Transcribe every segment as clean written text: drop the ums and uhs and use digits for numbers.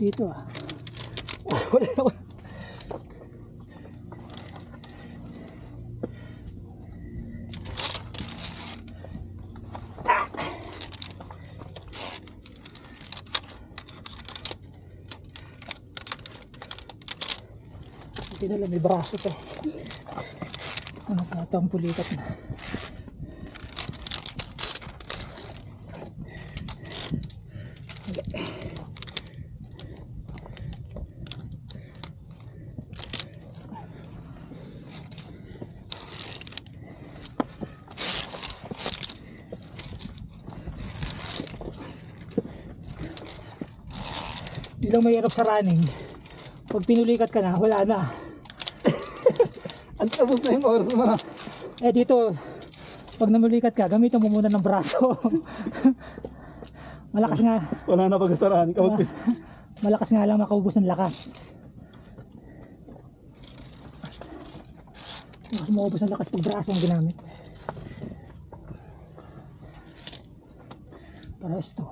dito ah. Wala naman. Hindi na lang, may braso to. Ano ka, tampulikat na. Hindi lang mahirap sa running. Pag pinulikat ka na, wala na. Ang tapos na yung oras mo na. Eh dito, pag namulikat ka, gamitin mo muna ng braso. Malakas nga. Wala na pag-asarahan. Malakas nga lang makaubos ng lakas. Mas maubos ng lakas pag braso ang ginamit. Para ito.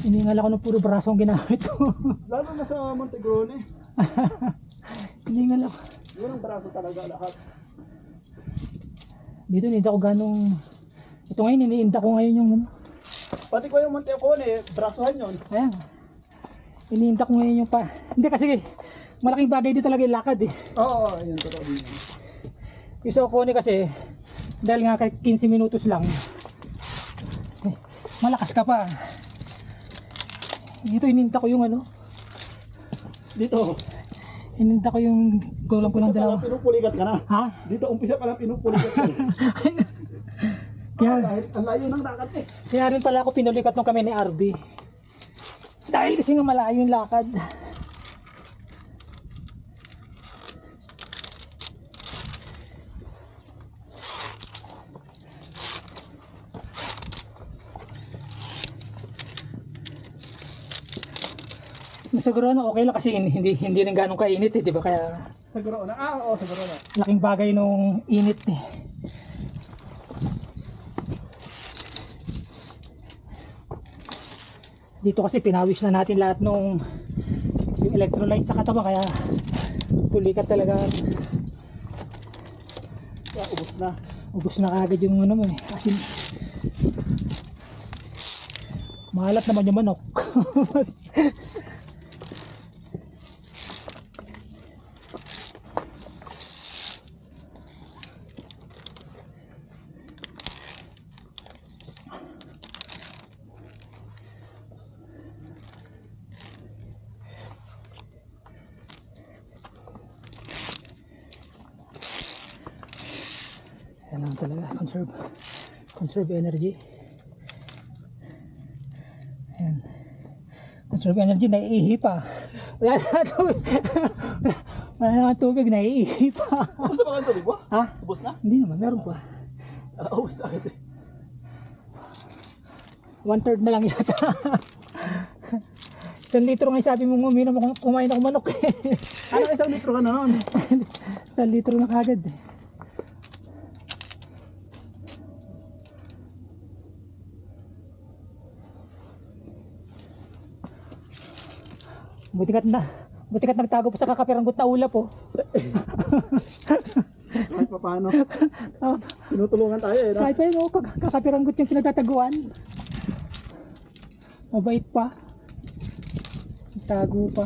Hiningal ako ng puro braso ang ginamit ko. Lalo na sa Montegrone. Hiningal ako. Yung braso talaga lahat. Dito hindi ako ganong. Ito ngayon, iniinda ko ngayon yung ano. Pati ko yung Montegrone, brasohan yun. Ayan. Iniinda ko ngayon yung pa. Hindi kasi malaking bagay din talaga yung lakad eh. Oo, yun totoo din. Yung sa Ocone kasi, dahil nga kahit 15 minutos lang, malakas ka pa. Dito ininda ko yung ano. Dito. Ininda ko yung kulang ko ng dalawa. Pinupulikat ka na. Ha? Dito umpisa pa lang pinupulikat ka. Kaya, Ang layo ng lakad eh. kaya rin pala ako pinulikat nung kami ni RB. Dahil kasi nga malayo yung lakad. Siguro na okay lang kasi hindi rin ganong kainit eh, di ba? Kaya Siguro na. Oo, siguro na. laking bagay nung init eh. Dito kasi pinawis na natin lahat nung yung electrolyte sa katawan, kaya pulikat talaga. Kaya ubos na. Ubus na kagad yung ano mo eh. Kasi mahalat naman yung manok. Yan lang talaga, conserve energy. Ayan. Conserve energy, naiihi pa. Wala na tubig. Wala na tubig, naiihi pa. Ubos na ba kayo tubig mo? Ha? Ubos na? Hindi naman, meron pa. Ubos agad eh. 1/3 na lang yata. 1 litro nga yung sabi mo, uminom ako, kumain ako manok eh. Ano, 1 litro ka na noon? 1 litro na kagad eh. Buti ka't nagtago pa sa kakapiranggot na ulap oh. Kahit pa paano. Tinutulungan tayo eh. No? Kahit pa yun oh, kakapiranggot yung pinagtataguan. Mabait pa. Tago pa.